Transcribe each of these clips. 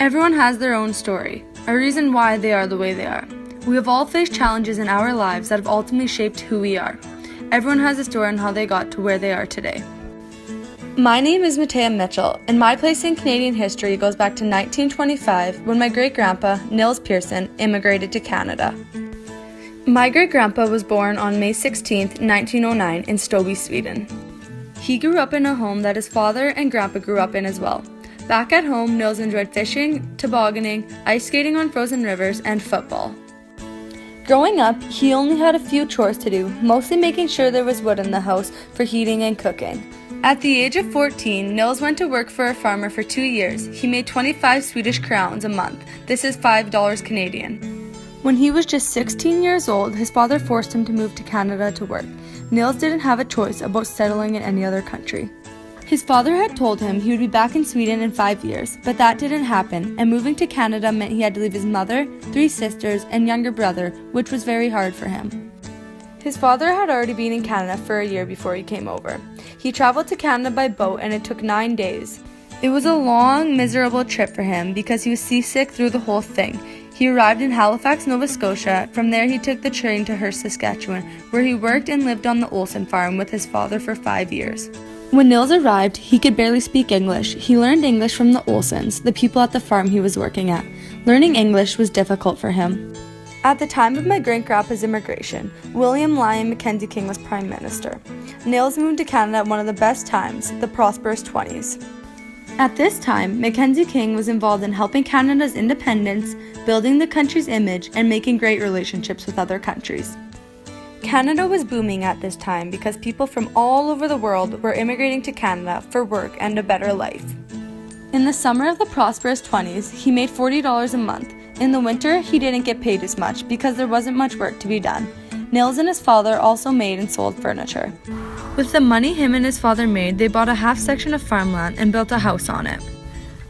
Everyone has their own story, a reason why they are the way they are. We have all faced challenges in our lives that have ultimately shaped who we are. Everyone has a story on how they got to where they are today. My name is Mataya Mitchell, and my place in Canadian history goes back to 1925 when my great-grandpa, Nils Pearson, immigrated to Canada. My great-grandpa was born on May 16, 1909 in Stoby, Sweden. He grew up in a home that his father and grandpa grew up in as well. Back at home, Nils enjoyed fishing, tobogganing, ice skating on frozen rivers, and football. Growing up, he only had a few chores to do, mostly making sure there was wood in the house for heating and cooking. At the age of 14, Nils went to work for a farmer for 2 years. He made 25 Swedish crowns a month. This is $5 Canadian. When he was just 16 years old, his father forced him to move to Canada to work. Nils didn't have a choice about settling in any other country. His father had told him he would be back in Sweden in 5 years, but that didn't happen, and moving to Canada meant he had to leave his mother, 3 sisters, and younger brother, which was very hard for him. His father had already been in Canada for a year before he came over. He traveled to Canada by boat and it took 9 days. It was a long, miserable trip for him because he was seasick through the whole thing. He arrived in Halifax, Nova Scotia. From there he took the train to Hearst, Saskatchewan, where he worked and lived on the Olsen farm with his father for 5 years. When Nils arrived, he could barely speak English. He learned English from the Olsens, the people at the farm he was working at. Learning English was difficult for him. At the time of my great-grandpa's immigration, William Lyon Mackenzie King was Prime Minister. Nils moved to Canada at one of the best times, the prosperous 20s. At this time, Mackenzie King was involved in helping Canada's independence, building the country's image, and making great relationships with other countries. Canada was booming at this time because people from all over the world were immigrating to Canada for work and a better life. In the summer of the prosperous 20s, he made $40 a month. In the winter, he didn't get paid as much because there wasn't much work to be done. Nils and his father also made and sold furniture. With the money him and his father made, they bought a half section of farmland and built a house on it.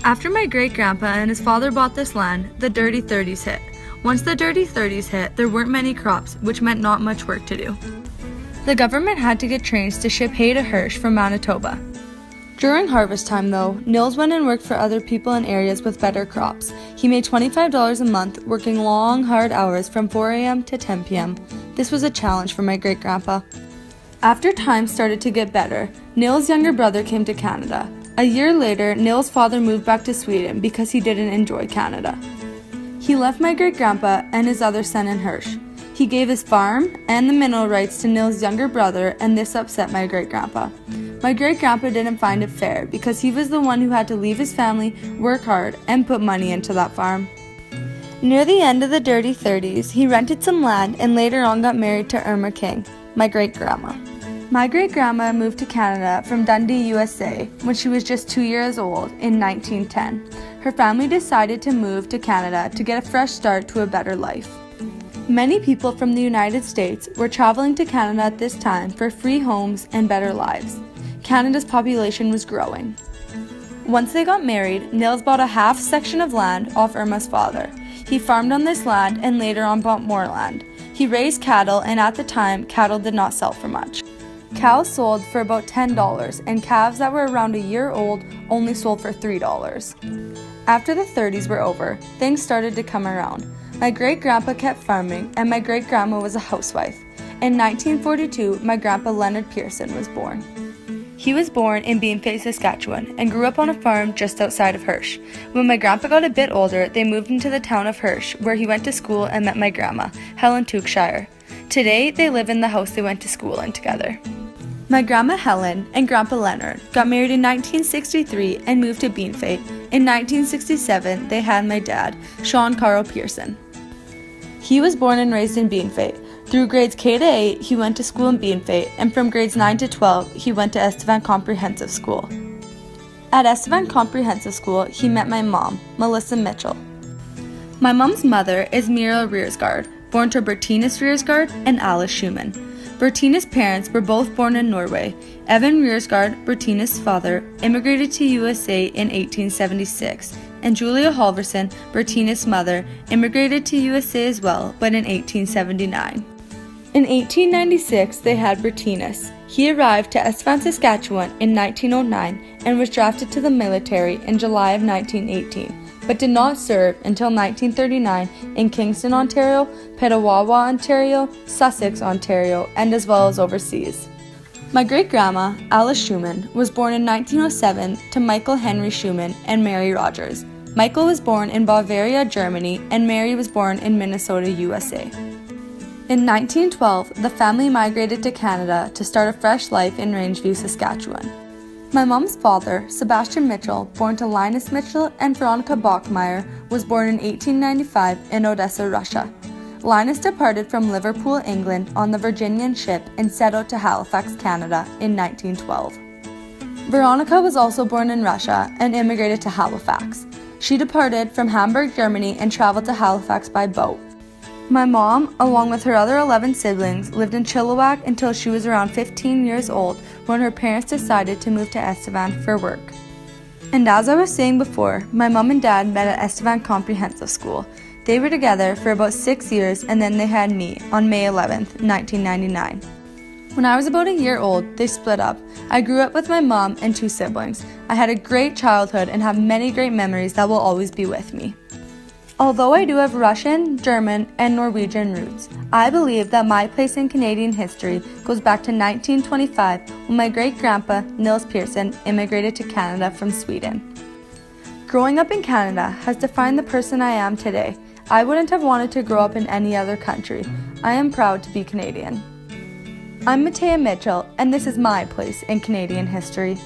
After my great-grandpa and his father bought this land, the Dirty 30s hit. Once the Dirty 30s hit, there weren't many crops, which meant not much work to do. The government had to get trains to ship hay to Hearst from Manitoba. During harvest time though, Nils went and worked for other people in areas with better crops. He made $25 a month, working long, hard hours from 4 a.m. to 10 p.m. This was a challenge for my great-grandpa. After times started to get better, Nils' younger brother came to Canada. A year later, Nils' father moved back to Sweden because he didn't enjoy Canada. He left my great-grandpa and his other son in Hearst. He gave his farm and the mineral rights to Nils' younger brother, and this upset my great-grandpa. My great-grandpa didn't find it fair because he was the one who had to leave his family, work hard, and put money into that farm. Near the end of the Dirty 30s, he rented some land and later on got married to Irma King, my great-grandma. My great-grandma moved to Canada from Dundee, USA, when she was just 2 years old in 1910. Her family decided to move to Canada to get a fresh start to a better life. Many people from the United States were traveling to Canada at this time for free homes and better lives. Canada's population was growing. Once they got married, Nils bought a half section of land off Irma's father. He farmed on this land and later on bought more land. He raised cattle, and at the time, cattle did not sell for much. Cows sold for about $10, and calves that were around a year old only sold for $3. After the 30s were over, things started to come around. My great-grandpa kept farming, and my great-grandma was a housewife. In 1942, my grandpa Leonard Pearson was born. He was born in Beanfate, Saskatchewan, and grew up on a farm just outside of Hearst. When my grandpa got a bit older, they moved into the town of Hearst, where he went to school and met my grandma, Helen Tookshire. Today, they live in the house they went to school in together. My grandma Helen and grandpa Leonard got married in 1963 and moved to Beanfate. In 1967, they had my dad, Sean Carl Pearson. He was born and raised in Beanfate. Through grades K to 8, he went to school in Beanfate, and from grades 9 to 12, he went to Estevan Comprehensive School. At Estevan Comprehensive School, he met my mom, Melissa Mitchell. My mom's mother is Mira Rearsgaard, born to Bertinus Rearsgaard and Alice Schumann. Bertina's parents were both born in Norway. Evan Rearsgaard, Bertina's father, immigrated to USA in 1876, and Julia Halverson, Bertina's mother, immigrated to USA as well, but in 1879. In 1896, they had Bertinus. He arrived to Estevan, Saskatchewan in 1909 and was drafted to the military in July of 1918. but did not serve until 1939 in Kingston, Ontario, Petawawa, Ontario, Sussex, Ontario, and as well as overseas. My great-grandma, Alice Schumann, was born in 1907 to Michael Henry Schumann and Mary Rogers. Michael was born in Bavaria, Germany, and Mary was born in Minnesota, USA. In 1912, the family migrated to Canada to start a fresh life in Rangeview, Saskatchewan. My mom's father, Sebastian Mitchell, born to Linus Mitchell and Veronica Bachmeyer, was born in 1895 in Odessa, Russia. Linus departed from Liverpool, England on the Virginian ship and set out to Halifax, Canada in 1912. Veronica was also born in Russia and immigrated to Halifax. She departed from Hamburg, Germany and traveled to Halifax by boat. My mom, along with her other 11 siblings, lived in Chilliwack until she was around 15 years old when her parents decided to move to Estevan for work. And as I was saying before, my mom and dad met at Estevan Comprehensive School. They were together for about 6 years and then they had me on May 11th, 1999. When I was about a year old, they split up. I grew up with my mom and 2 siblings. I had a great childhood and have many great memories that will always be with me. Although I do have Russian, German, and Norwegian roots, I believe that my place in Canadian history goes back to 1925 when my great-grandpa, Nils Pearson, immigrated to Canada from Sweden. Growing up in Canada has defined the person I am today. I wouldn't have wanted to grow up in any other country. I am proud to be Canadian. I'm Mataya Mitchell, and this is my place in Canadian history.